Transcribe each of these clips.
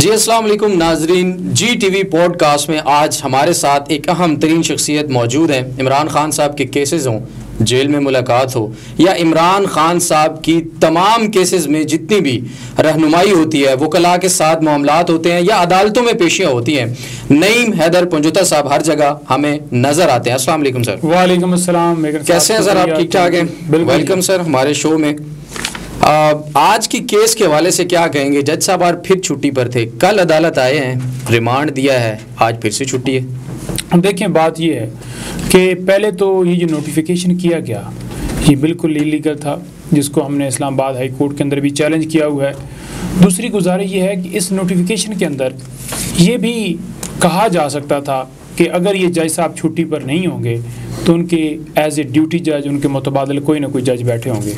जी अस्सलाम वालेकुम नाजरीन, जी टीवी पॉडकास्ट में आज हमारे साथ एक अहम तरीन शख्सियत मौजूद है। इमरान खान साहब के केसेस हों, जेल में मुलाकात हो या इमरान खान साहब की तमाम केसेस में जितनी भी रहनुमाई होती है, वकला के साथ मामलात होते हैं या अदालतों में पेशियाँ होती हैं, नईम हैदर पंजुता साहब हर जगह हमें नज़र आते हैं। अस्सलाम वालेकुम सर। वालेकुम अस्सलाम। कैसे हैं सर आप? ठीक ठाक हैं? वेलकम सर हमारे शो में। आज की केस के हवाले से क्या कहेंगे? जज साहब आज फिर छुट्टी पर थे, कल अदालत आए हैं, रिमांड दिया है, आज फिर से छुट्टी है। देखें, बात ये है कि पहले तो ये जो नोटिफिकेशन किया गया ये बिल्कुल इलीगल था, जिसको हमने इस्लामाबाद हाई कोर्ट के अंदर भी चैलेंज किया हुआ है। दूसरी गुजारिश ये है कि इस नोटिफिकेशन के अंदर ये भी कहा जा सकता था कि अगर ये जज साहब छुट्टी पर नहीं होंगे तो उनके एज ए ड्यूटी जज उनके मुतबादल कोई ना कोई जज बैठे होंगे।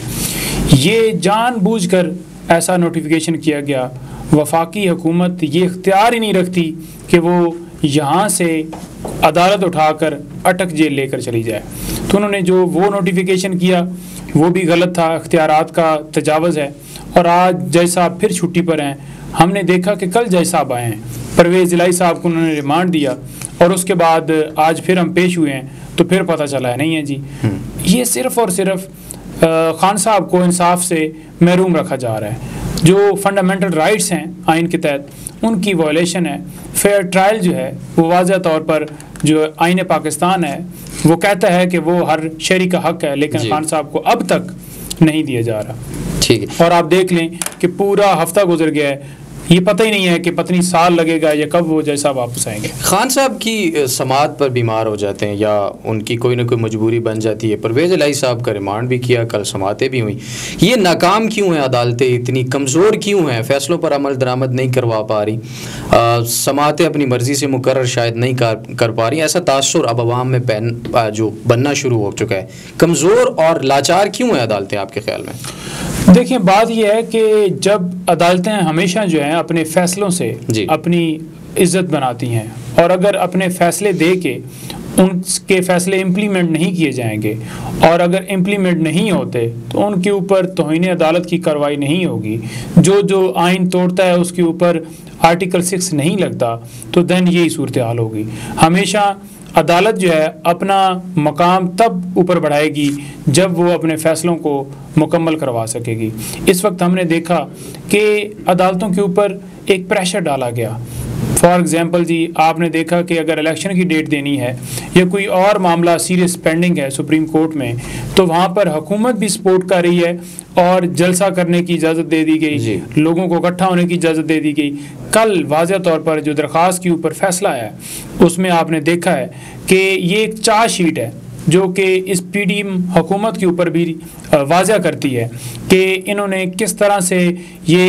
ये जानबूझकर ऐसा नोटिफिकेशन किया गया। वफाकी हुकूमत ये इख्तियार ही नहीं रखती कि वो यहाँ से अदालत उठाकर अटक जेल लेकर चली जाए, तो उन्होंने जो वो नोटिफिकेशन किया वो भी गलत था, इख्तियारात का तजावज़ है। और आज जज साहब फिर छुट्टी पर हैं। हमने देखा कि कल जज साहब आए हैं, परवेज़ इलाही साहब को उन्होंने रिमांड दिया और उसके बाद आज फिर हम पेश हुए हैं तो फिर पता चला है नहीं है जी। ये सिर्फ़ और सिर्फ खान साहब को इंसाफ से महरूम रखा जा रहा है। जो फंडामेंटल राइट्स हैं आइन के तहत उनकी वायलेशन है। फेयर ट्रायल जो है वो वाज़ह तौर पर जो आइन पाकिस्तान है वो कहता है कि वो हर शहरी का हक है, लेकिन खान साहब को अब तक नहीं दिया जा रहा। ठीक है। और आप देख लें कि पूरा हफ्ता गुजर गया है, ये पता ही नहीं है कि पत्नी साल लगेगा या कब वो जैसा वापस आएंगे। खान साहब की समात पर बीमार हो जाते हैं या उनकी कोई ना कोई मजबूरी बन जाती है। परवेज़ इलाही साहब का रिमांड भी किया, कल समातें भी हुई। ये नाकाम क्यों हैं? अदालतें इतनी कमज़ोर क्यों हैं? फैसलों पर अमल दरामद नहीं करवा पा रही, समातें अपनी मर्ज़ी से मुकर्रर शायद नहीं कर पा रही। ऐसा तासुर अब अवाम में जो बनना शुरू हो चुका है। कमज़ोर और लाचार क्यों हैं अदालतें आपके ख्याल में? देखिए, बात यह है कि जब अदालतें हमेशा जो हैं अपने फ़ैसलों से अपनी इज़्ज़त बनाती हैं, और अगर अपने फ़ैसले दे के उनके फ़ैसले इम्प्लीमेंट नहीं किए जाएंगे और अगर इम्प्लीमेंट नहीं होते तो उनके ऊपर तौहीन अदालत की कार्रवाई नहीं होगी। जो आइन तोड़ता है उसके ऊपर आर्टिकल 6 नहीं लगता, तो दैन यही सूरत हाल होगी। हमेशा अदालत जो है अपना मकाम तब ऊपर बढ़ाएगी जब वो अपने फ़ैसलों को मुकम्मल करवा सकेगी। इस वक्त हमने देखा कि अदालतों के ऊपर एक प्रेशर डाला गया। फॉर एग्ज़ाम्पल जी, आपने देखा कि अगर इलेक्शन की डेट देनी है या कोई और मामला सीरियस पेंडिंग है सुप्रीम कोर्ट में, तो वहाँ पर हुकूमत भी सपोर्ट कर रही है और जलसा करने की इजाज़त दे दी गई, लोगों को इकट्ठा होने की इजाज़त दे दी गई। कल वाज़ह तौर पर जो दरख्वास्त के ऊपर फैसला आया उसमें आपने देखा है कि ये एक चार्जशीट है जो कि इस पीडीएम हुकूमत के ऊपर भी वाज़ह करती है कि इन्होंने किस तरह से ये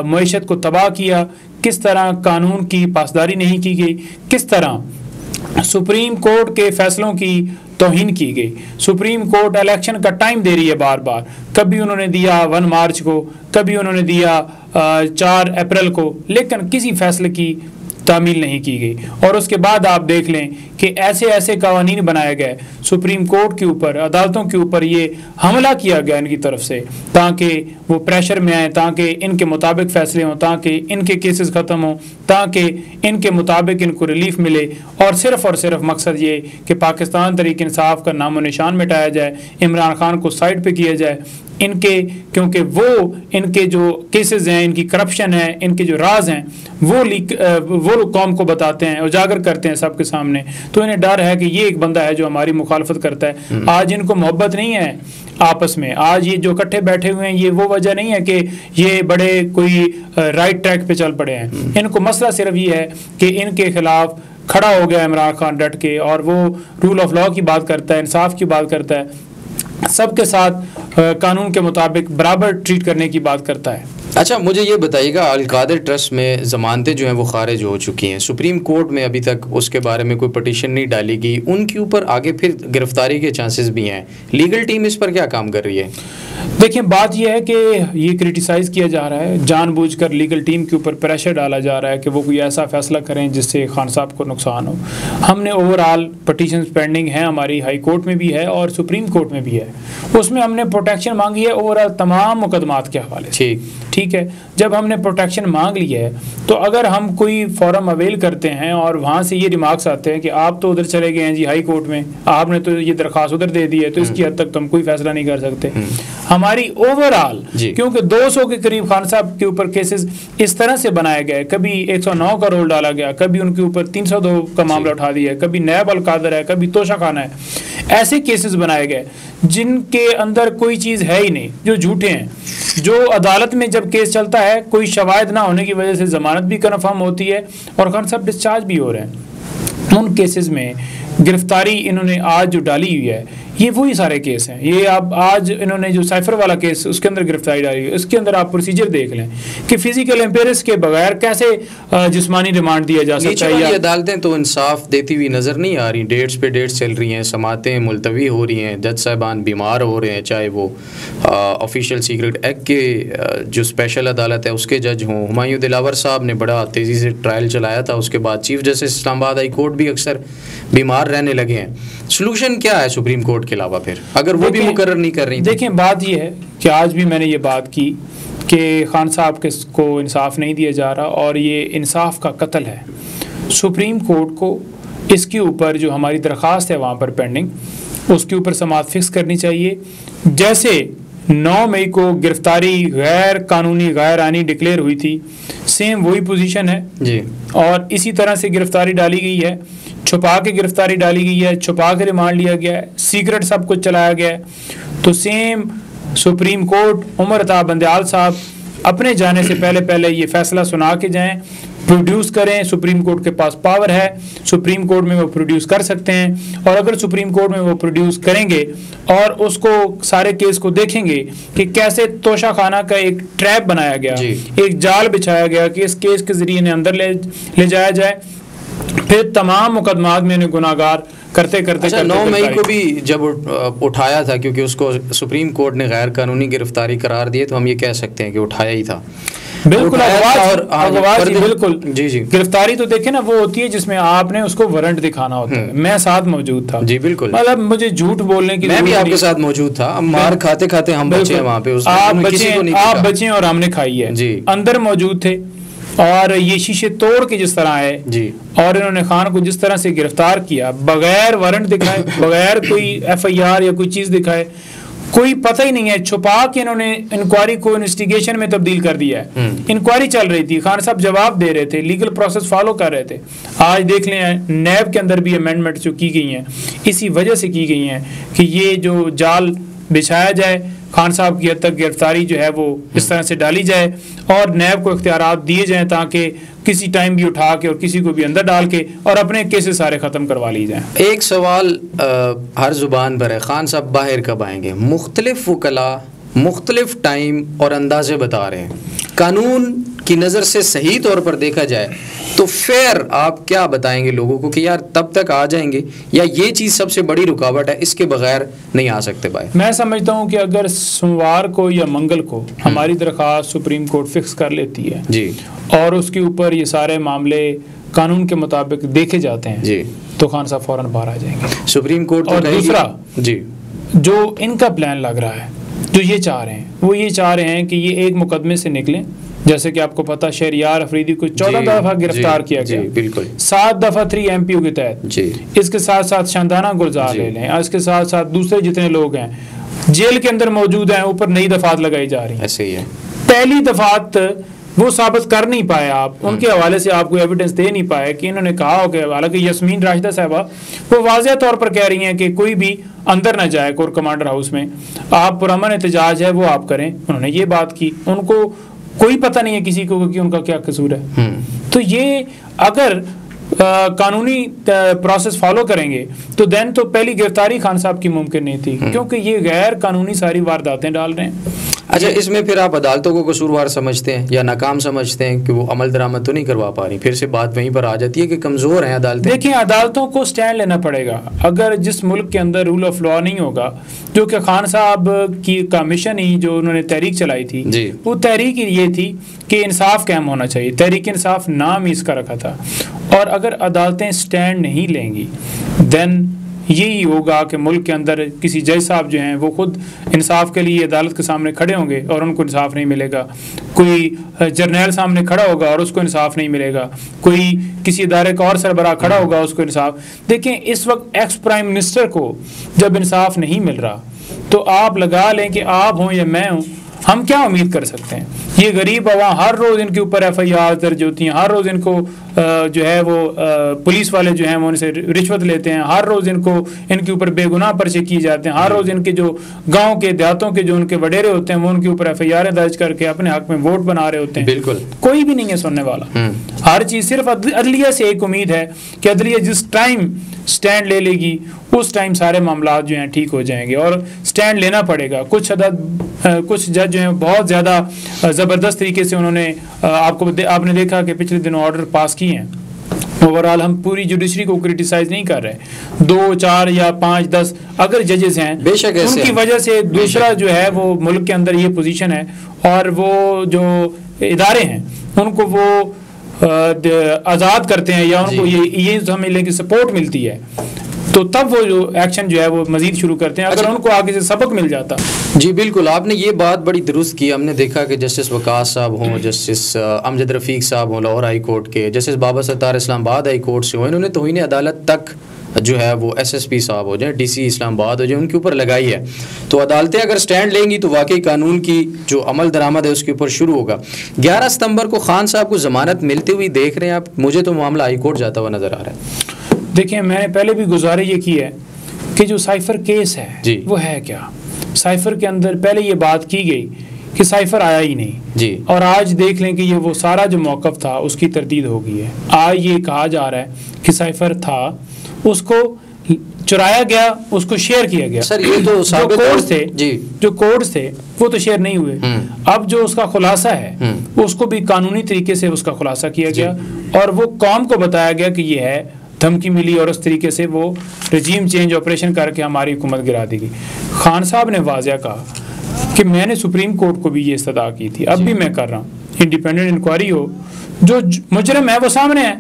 मईशत को तबाह किया, किस तरह कानून की पासदारी नहीं की गई, किस तरह सुप्रीम कोर्ट के फैसलों की तौहीन की गई। सुप्रीम कोर्ट इलेक्शन का टाइम दे रही है बार बार, कभी उन्होंने दिया 1 मार्च को, कभी उन्होंने दिया 4 अप्रैल को, लेकिन किसी फैसले की तामील नहीं की गई। और उसके बाद आप देख लें कि ऐसे ऐसे कवानीन बनाए गए सुप्रीम कोर्ट के ऊपर, अदालतों के ऊपर ये हमला किया गया इनकी तरफ से ताकि वो प्रेशर में आए, ताकि इनके मुताबिक फ़ैसले हों, ताकि इनके केसेस ख़त्म हों, ताकि इनके मुताबिक इनको रिलीफ मिले। और सिर्फ मकसद ये कि पाकिस्तान तहरीक इंसाफ का नामो निशान मिटाया जाए, इमरान खान को साइड पे किया जाए इनके, क्योंकि वो इनके जो केसेस हैं, इनकी करप्शन है, इनके जो राज हैं वो कौम को बताते हैं, उजागर करते हैं सबके सामने। तो इन्हें डर है कि ये एक बंदा है जो हमारी मुखालफत करता है। आज इनको मोहब्बत नहीं है आपस में, आज ये जो इकट्ठे बैठे हुए हैं ये वो वजह नहीं है कि ये बड़े कोई राइट ट्रैक पे चल पड़े हैं। इनको मसला सिर्फ ये है कि इनके खिलाफ खड़ा हो गया इमरान खान डट के, और वो रूल ऑफ लॉ की बात करता है, इंसाफ की बात करता है, सबके साथ कानून के मुताबिक बराबर ट्रीट करने की बात करता है। अच्छा, मुझे ये बताइएगा, अल-कादिर ट्रस्ट में ज़मानतें जो हैं वो खारिज हो चुकी हैं, सुप्रीम कोर्ट में अभी तक उसके बारे में कोई पटिशन नहीं डाली गई, उनके ऊपर आगे फिर गिरफ्तारी के चांसेस भी हैं। लीगल टीम इस पर क्या काम कर रही है? देखिए, बात यह है कि ये क्रिटिसाइज़ किया जा रहा है, जानबूझकर लीगल टीम के ऊपर प्रेशर डाला जा रहा है कि वो कोई ऐसा फैसला करें जिससे खान साहब को नुकसान हो। हमने ओवरऑल पटिशन पेंडिंग है, हमारी हाई कोर्ट में भी है और सुप्रीम कोर्ट में भी है, उसमें हमने प्रोटेक्शन मांगी है ओवरऑल तमाम मुकदमात के हवाले से। ठीक ठीक है, जब हमने प्रोटेक्शन मांग लिया है तो अगर हम कोई फॉरम अवेल करते हैं और वहाँ से ये रिमार्क्स आते हैं कि आप तो उधर चले गए हैं जी हाई कोर्ट में, आपने तो ये दरख्वास्त उधर दे दी है, तो इसकी हद तक तो हम कोई फैसला नहीं कर सकते। हमारी ओवरऑल, क्योंकि 200 के करीब खान साहब के ऊपर केसेस इस तरह से बनाए गए, कभी 109 का रोल डाला गया, कभी उनके ऊपर 302 का मामला उठा दिया, कभी नैब अल कादर है, कभी तोशा खाना है, ऐसे केसेस बनाए गए जिनके अंदर कोई चीज़ है ही नहीं, जो झूठे हैं, जो अदालत में जब केस चलता है कोई शवाहिद ना होने की वजह से ज़मानत भी कन्फर्म होती है और खान साहब डिस्चार्ज भी हो रहे हैं। उन केसेस में गिरफ्तारी इन्होंने आज जो डाली हुई है ये वही सारे केस हैं। ये आप आज इन्होंने जो साइफर वाला केस उसके अंदर गिरफ्तारी डाली है, इसके अंदर आप प्रोसीजर देख लें कि फिजिकल एम्पेयरेंस के बगैर कैसे जिस्मानी रिमांड दिया जा सकता है। अदालतें तो इंसाफ देती हुई नज़र नहीं आ रही, डेट्स पे डेट्स चल रही हैं, समातें मुलतवी हो रही हैं, जज साहबान बीमार हो रहे हैं, चाहे वो ऑफिशियल सीक्रेट एक्ट के जो स्पेशल अदालत है उसके जज हों। हुमायूं दिलावर साहब ने बड़ा तेज़ी से ट्रायल चलाया था, उसके बाद chief justice Islamabad high court भी अक्सर बीमार रहने लगे हैं। सोल्यूशन क्या है सुप्रीम कोर्ट के अलावा फिर, अगर वो भी मुकर्रर नहीं कर रही? देखें, बात ये है कि आज भी मैंने ये बात की कि खान साहब को इंसाफ नहीं दिया जा रहा और ये इंसाफ का कत्ल है। सुप्रीम कोर्ट को इसके ऊपर जो हमारी दरख्वास्त है वहाँ पर पेंडिंग, उसके ऊपर समाअत फिक्स करनी चाहिए। जैसे 9 मई को गिरफ्तारी गैर कानूनी गैर आनी डिक्लेयर हुई थी, सेम वही पोजीशन है जी। और इसी तरह से गिरफ्तारी डाली गई है, छुपा के गिरफ्तारी डाली गई है, छुपा के रिमांड लिया गया है, सीक्रेट सब कुछ चलाया गया है। तो same supreme court Umar Ata Bandial साहब अपने जाने से पहले ये फैसला सुना के जाएं, प्रोड्यूस करें। सुप्रीम कोर्ट के पास पावर है, सुप्रीम कोर्ट में वो प्रोड्यूस कर सकते हैं और अगर सुप्रीम कोर्ट में वो प्रोड्यूस करेंगे और उसको सारे केस को देखेंगे कि कैसे तोशा खाना का एक ट्रैप बनाया गया, एक जाल बिछाया गया कि इस केस के जरिए इन्हें अंदर ले जाया जाए, फिर तमाम मुकदमात में इन्हें गुनाहगार करते करते 9 मई को भी जब उठाया था, क्योंकि उसको सुप्रीम कोर्ट ने गैर कानूनी गिरफ्तारी करार दिए, तो हम ये कह सकते हैं कि उठाया ही था। बिल्कुल बिल्कुल जी जी। गिरफ्तारी तो देखे ना वो होती है जिसमें आपने उसको वारंट दिखाना होता है। मैं साथ मौजूद था जी, बिल्कुल। मतलब मुझे झूठ बोलने की, मैं भी आपके साथ मौजूद था, मार खाते खाते हम बचे वहाँ पे, आप बचे और हमने खाई है जी, अंदर मौजूद थे और ये शीशे तोड़ के जिस तरह आए जी, और इन्होंने खान को जिस तरह से गिरफ्तार किया बगैर वारंट दिखाए, बगैर कोई FIR या कोई चीज दिखाए, कोई पता ही नहीं है, छुपा के इन्होंने इंक्वायरी को इन्वेस्टिगेशन में तब्दील कर दिया है। इंक्वायरी चल रही थी, खान साहब जवाब दे रहे थे, लीगल प्रोसेस फॉलो कर रहे थे। आज देख लें नैब के अंदर भी अमेंडमेंट जो की गई हैं इसी वजह से की गई हैं कि ये जो जाल बिछाया जाए, खान साहब की हद तक गिरफ्तारी जो है वो इस तरह से डाली जाए और नैब को इख्तियारात दिए जाएं ताकि किसी टाइम भी उठा के और किसी को भी अंदर डाल के और अपने केसेस सारे ख़त्म करवा ली जाएं। एक सवाल हर ज़ुबान पर है, खान साहब बाहर कब आएंगे? मुख्तलिफ वकला मुख्तलिफ टाइम और अंदाजे बता रहे हैं। कानून की नज़र से सही तौर पर देखा जाए तो फेयर आप क्या बताएंगे लोगों को कि यार तब तक आ जाएंगे, या ये चीज़ सबसे बड़ी रुकावट है, इसके बगैर नहीं आ सकते बाहर? मैं समझता हूँ कि अगर सोमवार को या मंगल को हमारी दरख्वास्त सुप्रीम कोर्ट फिक्स कर लेती है जी, और उसके ऊपर ये सारे मामले कानून के मुताबिक देखे जाते हैं जी, तो खान साहब फौरन बाहर आ जाएंगे सुप्रीम कोर्ट। और दूसरा जी, जो इनका प्लान लग रहा है, जो ये चाह रहे हैं, वो ये चाह रहे हैं कि ये एक मुकदमे से निकलें। जैसे कि आपको पता शहरियार अफरीदी को 14 दफा गिरफ्तार किया गया, बिल्कुल 7 दफा 3 MPO के तहत। इसके साथ साथ शानदाना गुलजार ले लें, इसके साथ साथ दूसरे जितने लोग हैं जेल के अंदर मौजूद हैं, ऊपर नई दफात लगाई जा रही है। ऐसे ही है, पहली दफात वो साबित कर नहीं पाए आप, उनके हवाले से आपको एविडेंस दे नहीं पाए कि इन्होंने कहा हो कि, हालांकि यस्मीन राशिदा साहबा वो वाज़ेह तौर पर कह रही हैं कि कोई भी अंदर ना जाए कोर कमांडर हाउस में, आप पुरअमन एहतजाज है वो आप करें, उन्होंने ये बात की। उनको कोई पता नहीं है किसी को कि उनका क्या कसूर है। तो ये अगर कानूनी प्रोसेस फॉलो करेंगे तो देन तो पहली गिरफ्तारी खान साहब की मुमकिन नहीं थी, क्योंकि ये गैर कानूनी सारी वारदातें डाल रहे हैं। अच्छा, इसमें फिर आप अदालतों को कसूरवार समझते हैं या नाकाम समझते हैं कि वो अमल दरामद तो नहीं करवा पा रही? फिर से बात वहीं पर आ जाती है कि कमज़ोर हैं अदालतें। देखिए, अदालतों को स्टैंड लेना पड़ेगा। अगर जिस मुल्क के अंदर रूल ऑफ लॉ नहीं होगा, जो कि खान साहब की का मिशन ही जो उन्होंने तहरीक चलाई थी, वो तहरीक ये थी कि इंसाफ कायम होना चाहिए, तहरीक इंसाफ नाम ही इसका रखा था। और अगर अदालतें स्टैंड नहीं लेंगी देन यही होगा कि मुल्क के अंदर किसी जज साहब जो हैं वो खुद इंसाफ के लिए अदालत के सामने खड़े होंगे और उनको इंसाफ नहीं मिलेगा, कोई जर्नैल सामने खड़ा होगा और उसको इंसाफ नहीं मिलेगा, कोई किसी इदारे का और सरबराह खड़ा होगा उसको इंसाफ। देखें, इस वक्त एक्स प्राइम मिनिस्टर को जब इंसाफ नहीं मिल रहा तो आप लगा लें कि आप हों या मैं हूँ, हम क्या उम्मीद कर सकते हैं? ये गरीब अवाम, हर रोज़ इनके ऊपर FIR दर्ज होती हैं, हर रोज़ इनको जो है वो पुलिस वाले जो हैं वो उनसे रिश्वत लेते हैं, हर रोज़ इनके ऊपर बेगुनाह पर्चे किए जाते हैं, हर रोज़ इनके जो गांव के देहातों के जो उनके वडेरे होते हैं वो उनके ऊपर FIR दर्ज करके अपने हक में वोट बना रहे होते हैं। बिल्कुल कोई भी नहीं है सुनने वाला। हर चीज़ सिर्फ अदलिया से एक उम्मीद है कि अदलिया जिस टाइम स्टैंड ले लेगी उस टाइम सारे मामला जो हैं ठीक हो जाएंगे, और स्टैंड लेना पड़ेगा। कुछ जज जो हैं बहुत ज़्यादा ज़बरदस्त तरीके से उन्होंने आपने देखा कि पिछले दिनों ऑर्डर पास किए हैं। ओवरऑल हम पूरी जुडिशरी को क्रिटिसाइज नहीं कर रहे, 2, 4 या 5, 10 अगर जजेस हैं बेशक उनकी वजह से दूसरा जो है वो मुल्क के अंदर ये पोजीशन है, और वो जो इदारे हैं उनको वो आज़ाद करते हैं या उनको ये समझ लें कि सपोर्ट मिलती है, तो तब वो जो एक्शन जो है वो मजीद शुरू करते हैं। अगर उनको आगे से सबक मिल जाता। जी बिल्कुल, आपने ये बात बड़ी दुरुस्त की। हमने देखा कि जस्टिस वकास साहब हों, जस्टिस अमजद रफ़ीक साहब हों लाहौर हाई कोर्ट के, जस्टिस बाबा सत्तार इस्लामाबाद हाई कोर्ट से हों, इन्होंने तौहीन अदालत तक जो है वो SSP साहब हो जाए, DC इस्लामाबाद हो जाए, उनके ऊपर लगाई है। तो अदालतें अगर स्टैंड लेंगी तो वाकई कानून की जो अमल दरामद है उसके ऊपर शुरू होगा। 11 सितंबर को खान साहब को ज़मानत मिलते हुई देख रहे हैं आप? मुझे तो मामला हाई कोर्ट जाता हुआ नज़र आ रहा है। देखिए, मैंने पहले भी गुजारिश ये की है कि जो साइफर केस है वो है क्या। साइफर के अंदर पहले ये बात की गई कि साइफर आया ही नहीं जी, और आज देख लें कि ये वो सारा जो मौक़िफ़ था उसकी तरदीद हो गई है। आज ये कहा जा रहा है कि साइफर था, उसको चुराया गया, उसको शेयर किया गया। सर ये तो जो कोड्स थे जी, जो कोड्स थे वो तो शेयर नहीं हुए। अब जो उसका खुलासा है उसको भी कानूनी तरीके से उसका खुलासा किया गया और वो कौम को बताया गया कि ये है, धमकी मिली और उस तरीके से वो रजीम चेंज ऑपरेशन करके हमारी हुकूमत गिरा देगी। खान साहब ने वाज़ेह कहा कि मैंने सुप्रीम कोर्ट को भी ये इस्तदा की थी, अब भी मैं कर रहा हूँ, इंडिपेंडेंट इंक्वायरी हो, जो मुजरिम है वो सामने है,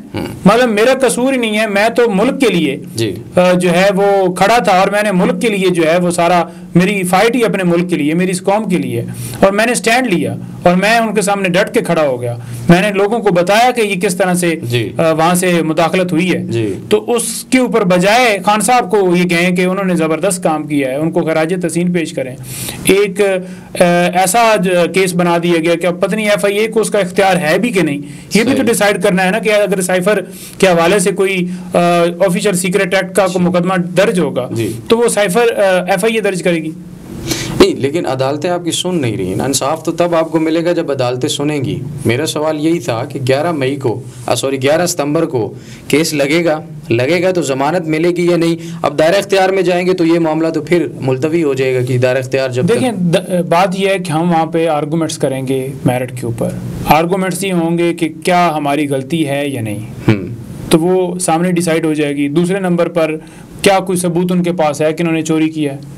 मतलब मेरा कसूर ही नहीं है, मैं तो मुल्क के लिए जो है वो खड़ा था और मैंने मुल्क के लिए जो है वो सारा, मेरी फाइट ही अपने मुल्क के लिए, मेरी इस कौम के लिए, और मैंने स्टैंड लिया और मैं उनके सामने डट के खड़ा हो गया। मैंने लोगों को बताया कि ये किस तरह से वहाँ से मुदाखलत हुई है। तो उसके ऊपर बजाय खान साहब को ये कहें कि उन्होंने ज़बरदस्त काम किया है, उनको खराज तहसीन पेश करें। एक ऐसा केस बना दिया गया कि अब पता नहीं FIA को उसका इख्तियार है भी कि नहीं, ये भी तो डिसाइड करना है ना कि अगर साइफर के हवाले से कोई ऑफिशियल सीक्रेट एक्ट का कोई मुकदमा दर्ज होगा तो वो साइफर FIA दर्ज करेगी। नहीं, लेकिन अदालतें आपकी सुन नहीं रही। इंसाफ तो तब आपको मिलेगा जब अदालतें सुनेंगी। मेरा सवाल यही था कि 11 सितंबर को केस लगेगा तो ज़मानत मिलेगी या नहीं? अब दायरा इख्तियार में जाएंगे तो ये मामला तो फिर मुलतवी हो जाएगा कि दायरा इख्तियार जब देखें, बात यह है कि हम वहाँ पे आर्गूमेंट्स करेंगे मेरिट के ऊपर। आर्गूमेंट्स ये होंगे कि क्या हमारी गलती है या नहीं, तो वो सामने डिसाइड हो जाएगी। दूसरे नंबर पर क्या कोई सबूत उनके पास है कि उन्होंने चोरी किया है?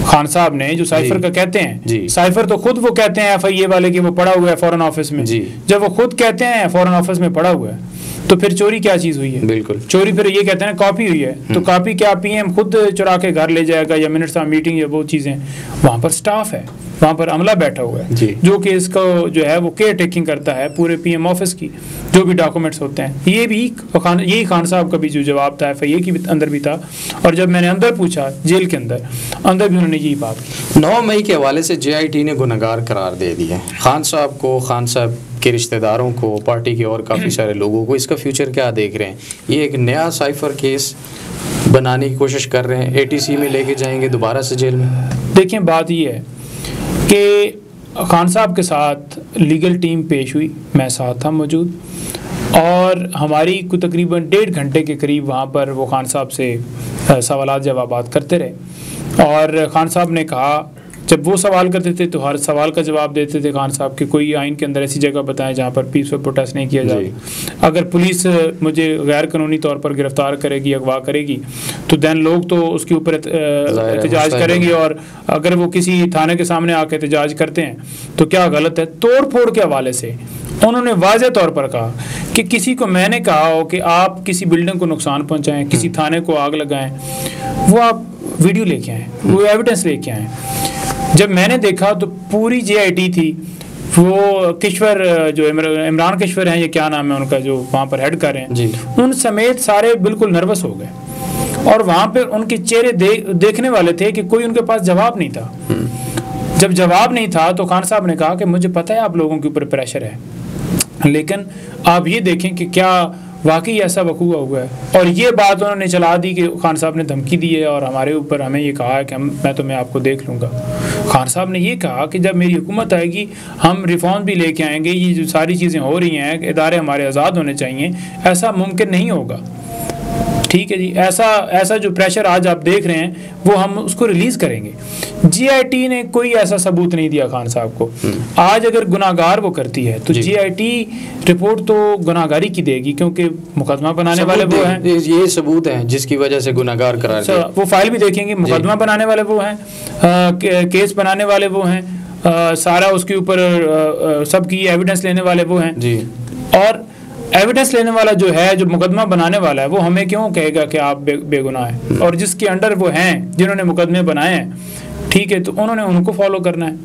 खान साहब ने जो साइफर का कहते हैं, साइफर तो खुद वो कहते हैं FIA वाले कि वो पड़ा हुआ है फॉरेन ऑफिस में। जब वो खुद कहते हैं फॉरेन ऑफिस में पड़ा हुआ है तो फिर चोरी क्या चीज़ हुई है? बिल्कुल चोरी फिर ये कहते हैं कॉपी हुई है, तो कॉपी क्या PM खुद चुरा के घर ले जाएगा या मिनट्स ऑफ मीटिंग या वो चीज़ें? वहाँ पर स्टाफ है, वहाँ पर अमला बैठा हुआ है जो कि इसको जो है वो केयर टेकिंग करता है पूरे PM ऑफिस की, जो भी डॉक्यूमेंट्स होते हैं। यही खान साहब का भी जो जवाब था FIA के अंदर भी था, और जब मैंने अंदर पूछा जेल के अंदर भी उन्होंने यही बात की। 9 मई के हवाले से JIT ने गुनहगार करार दे दिया खान साहब को, खान साहब के रिश्तेदारों को, पार्टी के और काफ़ी सारे लोगों को। इसका फ्यूचर क्या देख रहे हैं? ये एक नया साइफर केस बनाने की कोशिश कर रहे हैं, ATC में लेके जाएंगे दोबारा से जेल में? देखिए, बात ये है कि खान साहब के साथ लीगल टीम पेश हुई, मैं साथ था मौजूद, और हमारी को तकरीबन 1.5 घंटे के करीब वहाँ पर वो खान साहब से सवालात जवाबात करते रहे। और खान साहब ने कहा, जब वो सवाल करते थे तो हर सवाल का जवाब देते थे खान साहब कि कोई आइन के अंदर ऐसी जगह बताएं जहाँ पर पीसफुल प्रोटेस्ट नहीं किया जाता। अगर पुलिस मुझे गैर कानूनी तौर पर गिरफ्तार करेगी, अगवा करेगी, तो दैन लोग तो उसके ऊपर एहतजाज करेंगे, और अगर वो किसी थाने के सामने आके एहतजाज करते हैं तो क्या गलत है? तोड़ फोड़ के हवाले से उन्होंने वाज़े तौर पर कहा कि किसी को मैंने कहा हो कि आप किसी बिल्डिंग को नुकसान पहुंचाएं, किसी थाने को आग लगाएं, वो आप वीडियो लेके आएँ, वो एविडेंस लेके आएँ। जब मैंने देखा तो पूरी JIT थी, वो किश्वर जो इमरान किश्वर हैं, ये क्या नाम है उनका, जो वहाँ पर हेड कर रहे हैं, उन समेत सारे बिल्कुल नर्वस हो गए। और वहाँ पर उनके चेहरे देखने वाले थे कि कोई उनके पास जवाब नहीं था। जब जवाब नहीं था तो खान साहब ने कहा कि मुझे पता है आप लोगों के ऊपर प्रेशर है, लेकिन आप ये देखें कि क्या वाकई ऐसा वकूआ हुआ है। और ये बात उन्होंने चला दी कि खान साहब ने धमकी दी है और हमारे ऊपर हमें ये कहा है कि मैं तुम्हें आपको देख लूँगा। खान साहब ने ये कहा कि जब मेरी हुकूमत आएगी हम रिफॉर्म भी लेके आएंगे, ये जो सारी चीज़ें हो रही हैं, इदारे हमारे आज़ाद होने चाहिए, ऐसा मुमकिन नहीं होगा। ठीक है जी, ऐसा जो प्रेशर आज आप देख रहे हैं वो हम उसको रिलीज़ करेंगे। JIT ने कोई ऐसा सबूत नहीं दिया खान साहब को। आज अगर गुनाहगार वो करती है तो JIT रिपोर्ट तो गुनाहगारी की देगी, क्योंकि मुकदमा बनाने वाले वो हैं, ये सबूत हैं जिसकी वजह से गुनाहगार करार दिया। वो फाइल भी देखेंगे, मुकदमा बनाने वाले वो हैं, केस बनाने वाले वो हैं, सारा उसके ऊपर सबकी एविडेंस लेने वाले वो हैं जी। और एविडेंस लेने वाला जो है, जो मुकदमा बनाने वाला है, वो हमें क्यों कहेगा कि आप बेगुनाह हैं? और जिसके अंडर वो हैं, जिन्होंने मुकदमे बनाए हैं, ठीक है, तो उन्होंने उनको फॉलो करना है।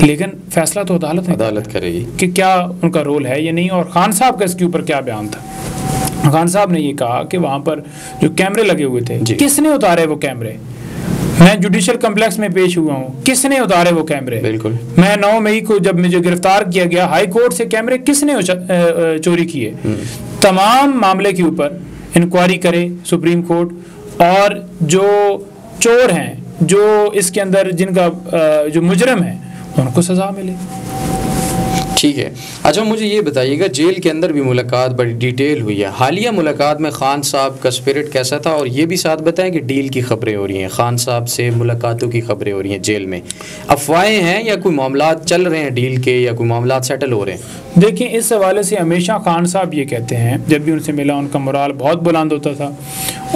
लेकिन फैसला तो अदालत करेगी कि क्या उनका रोल है या नहीं। और खान साहब का इसके ऊपर क्या बयान था? खान साहब ने ये कहा कि वहाँ पर जो कैमरे लगे हुए थे, किसने उतारे वो कैमरे? मैं जुडिशल कम्प्लेक्स में पेश हुआ हूँ, किसने उतारे वो कैमरे? बिल्कुल। मैं 9 मई को जब मुझे गिरफ्तार किया गया, हाई कोर्ट से कैमरे किसने चोरी किए? तमाम मामले के ऊपर इंक्वायरी करे सुप्रीम कोर्ट, और जो चोर हैं, जो इसके अंदर जिनका जो मुजरम है, उनको सजा मिले। ठीक है। अच्छा, मुझे ये बताइएगा, जेल के अंदर भी मुलाकात बड़ी डिटेल हुई है। हालिया मुलाकात में खान साहब का स्पिरिट कैसा था? और ये भी साथ बताएं कि डील की खबरें हो रही हैं, खान साहब से मुलाकातों की खबरें हो रही हैं जेल में, अफवाहें हैं या कोई मामलात चल रहे हैं डील के, या कोई मामलात सेटल हो रहे हैं? देखिए, इस हवाले से हमेशा खान साहब ये कहते हैं, जब भी उनसे मिला उनका मोराल बहुत बुलंद होता था,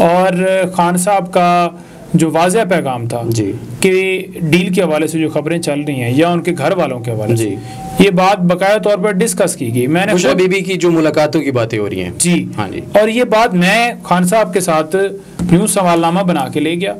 और खान साहब का जो वाज़ेह पैगाम था जी कि डील के हवाले से जो खबरें चल रही हैं या उनके घर वालों के हवाले से, ये बात बकाया तौर पर डिस्कस की गई। मैंने खुशा बीबी की जो मुलाकातों की बातें हो रही हैं जी, हाँ जी, और ये बात मैं खान साहब के साथ न्यूज़ सवालनामा बना के ले गया।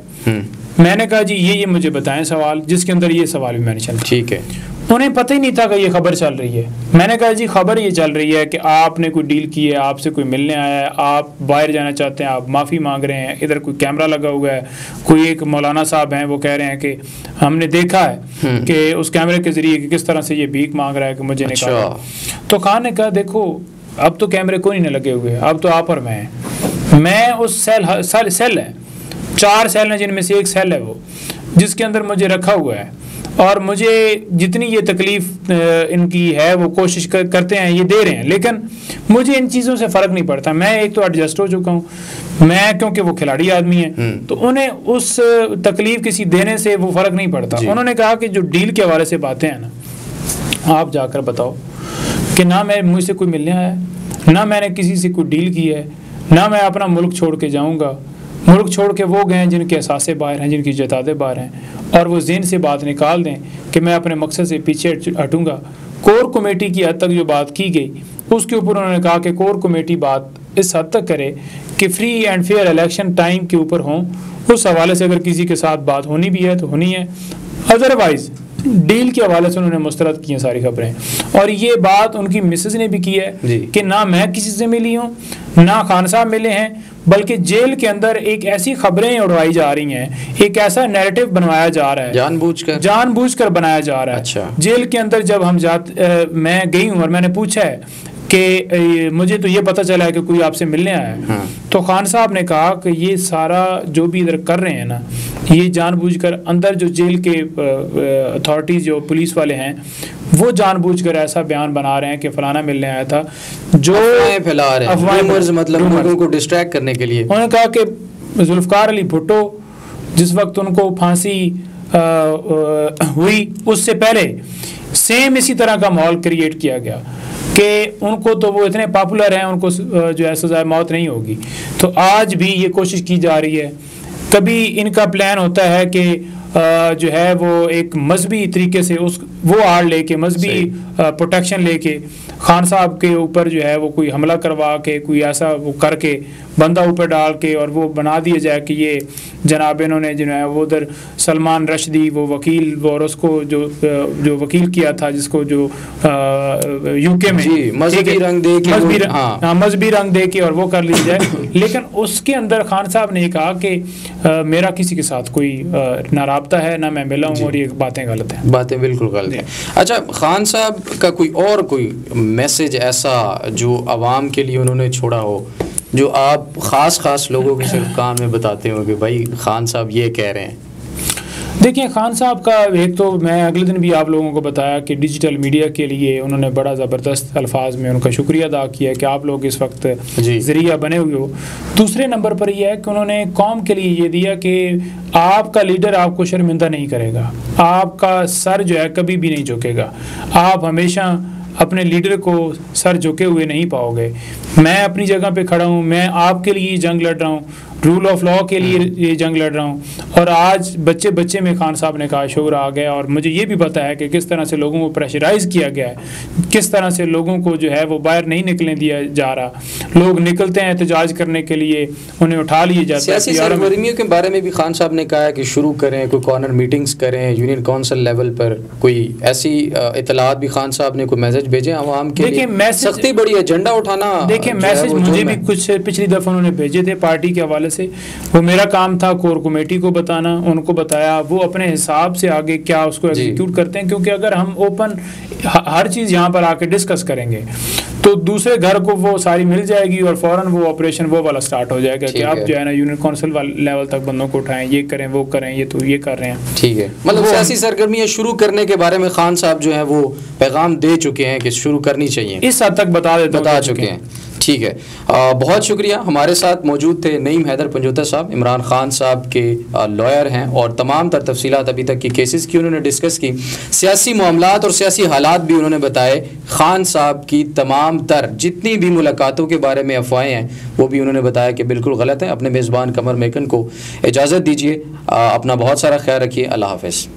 मैंने कहा जी ये मुझे बताएं सवाल, जिसके अंदर ये सवाल भी मैंने चला। ठीक है। उन्हें पता ही नहीं था कि ये खबर चल रही है। मैंने कहा जी खबर ये चल रही है कि आपने कोई डील की है, आपसे कोई मिलने आया है, आप बाहर जाना चाहते हैं, आप माफ़ी मांग रहे हैं, इधर कोई कैमरा लगा हुआ है, कोई एक मौलाना साहब हैं वो कह रहे हैं कि हमने देखा है कि उस कैमरे के ज़रिए किस तरह से ये भीख मांग रहा है कि मुझे निकालो। तो खान ने कहा देखो अब तो कैमरे कोई नहीं लगे हुए, अब तो आप और मैं उस सेल है, 4 सेल हैं जिनमें से एक सेल है वो जिसके अंदर मुझे रखा हुआ है, और मुझे जितनी ये तकलीफ़ इनकी है वो कोशिश करते हैं, ये दे रहे हैं, लेकिन मुझे इन चीज़ों से फ़र्क नहीं पड़ता। मैं एक तो एडजस्ट हो चुका हूँ, मैं क्योंकि वो खिलाड़ी आदमी है, तो उन्हें उस तकलीफ़ किसी देने से वो फ़र्क नहीं पड़ता। उन्होंने कहा कि जो डील के हवाले से बातें हैं ना, आप जाकर बताओ कि ना मैं मुझसे कोई मिलने आया है, ना मैंने किसी से कोई डील की है, ना मैं अपना मुल्क छोड़ के जाऊँगा। मुल्क छोड़ के वो गए हैं जिनके असासे बाहर हैं, जिनकी जतादे बाहर हैं, और वो ज़हन से बात निकाल दें कि मैं अपने मकसद से पीछे हटूँगा। कोर कमेटी की हद तक जो बात की गई उसके ऊपर उन्होंने कहा कि कोर कमेटी बात इस हद तक करे कि free and fair election time के ऊपर हों। उस हवाले से अगर किसी के साथ बात होनी भी है तो होनी है, अदरवाइज़ डील के हवाले से उन्होंने मुस्तरद की हैं सारी खबरें। और ये बात उनकी मिसेज ने भी की है कि ना मैं किसी से मिली हूँ, ना खान साहब मिले हैं, बल्कि जेल के अंदर एक ऐसी खबरें उड़वाई जा रही हैं, एक ऐसा नैरेटिव बनवाया जा रहा है, जानबूझकर बनाया जा रहा है। अच्छा। जेल के अंदर जब हम मैं गई हूँ और मैंने पूछा है कि मुझे तो ये पता चला है कि कोई आपसे मिलने आया है, तो खान साहब ने कहा कि ये सारा जो भी इधर कर रहे हैं ना, ये जानबूझकर अंदर जो जेल के अथॉरिटीज़ जो पुलिस वाले हैं वो जानबूझकर ऐसा बयान बना रहे हैं कि फलाना मिलने आया था, जो फैला रहे हैं, मतलब लोगों को डिस्ट्रैक्ट करने के लिए। उन्होंने कहा कि जुल्फ़िकार अली भुट्टो जिस वक्त उनको फांसी हुई उससे पहले सेम इसी तरह का माहौल क्रिएट किया गया कि उनको तो वो इतने पॉपुलर हैं, उनको जो है सज़ाए मौत नहीं होगी। तो आज भी ये कोशिश की जा रही है। कभी इनका प्लान होता है कि जो है वो एक मजहबी तरीके से वो आड़ लेके मजहबी प्रोटेक्शन लेके खान साहब के ऊपर जो है वो कोई हमला करवा के कोई ऐसा वो करके बंदा ऊपर डाल के और वो बना दिया जाए कि ये जनाब इन्होंने जो है वो उधर सलमान रश्दी वो वकील और उसको जो वकील किया था जिसको जो यूके में मजहबी रंग दे के मजहबी रंग दे के और वो कर लिया जाए। लेकिन उसके अंदर खान साहब ने कहा कि मेरा किसी के साथ कोई ना राब्ता है ना मैं मिला हूँ और ये बातें गलत हैं। बातें बिल्कुल गलत हैं। अच्छा, खान साहब का कोई मैसेज ऐसा जो आवाम के लिए उन्होंने छोड़ा हो जो आप ख़ास लोगों के सिर्फ कान में बताते हो कि भाई खान साहब ये कह रहे हैं? देखिए, खान साहब का एक तो मैं अगले दिन भी आप लोगों को बताया कि डिजिटल मीडिया के लिए उन्होंने बड़ा ज़बरदस्त अल्फाज में उनका शुक्रिया अदा किया कि आप लोग इस वक्त ज़रिया बने हुए हो। दूसरे नंबर पर यह है कि उन्होंने कौम के लिए ये दिया कि आपका लीडर आपको शर्मिंदा नहीं करेगा, आपका सर जो है कभी भी नहीं झुकेगा, आप हमेशा अपने लीडर को सर झुके हुए नहीं पाओगे। मैं अपनी जगह पे खड़ा हूँ, मैं आपके लिए जंग लड़ रहा हूँ, रूल ऑफ लॉ के लिए ये जंग लड़ रहा हूँ। और आज बच्चे में खान साहब ने कहा शुगर आ गया और मुझे ये भी पता है कि किस तरह से लोगों को प्रेशराइज किया गया है, किस तरह से लोगों को जो है वो बाहर नहीं निकलने दिया जा रहा। लोग निकलते हैं एहतजाज करने के लिए, उन्हें उठा लिए जाते हैं। सियासी सरगर्मियों के बारे में भी खान साहब ने कहा है कि शुरू करें, कोई कॉर्नर मीटिंग्स करें यूनियन काउंसिल लेवल पर, कोई ऐसी इतलात भी खान साहब ने कोई मैसेज भेजे आवाम के लिए? सख्ती बड़ी एजेंडा उठाना। देखिए, मैसेज मुझे भी कुछ पिछली दफ़ा उन्होंने भेजे थे पार्टी के हवाले से, वो मेरा काम था कोर कमेटी को बताना, उनको बताया, वो अपने हिसाब से आगे क्या उसको एग्जीक्यूट करते हैं। क्योंकि अगर हम ओपन हर चीज़ यहाँ पर आके डिस्कस करेंगे तो दूसरे घर को वो सारी मिल जाएगी और फौरन वो ऑपरेशन वो वाला स्टार्ट हो जाएगा कि आप जो है ना यूनियन काउंसिल लेवल तक बंदों को उठाएं, ये करें वो करें, ये तो ये कर रहे हैं। ठीक है, मतलब सियासी सरगर्मियाँ शुरू करने के बारे में खान साहब जो है वो पैगाम दे चुके हैं कि शुरू करनी चाहिए, इस हद तक बता चुके हैं। ठीक है, बहुत शुक्रिया। हमारे साथ मौजूद थे नईम हैदर पंजोता साहब, इमरान खान साहब के लॉयर हैं और तमाम तर तफसीलात अभी तक की केसेस की उन्होंने डिस्कस की, सियासी मामलात और सियासी हालात भी उन्होंने बताए। खान साहब की तमाम तर जितनी भी मुलाकातों के बारे में अफवाहें हैं वो भी उन्होंने बताया कि बिल्कुल गलत है। अपने मेज़बान कमर मेकन को इजाज़त दीजिए, अपना बहुत सारा ख्याल रखिए। अल्लाह हाफ़िज़।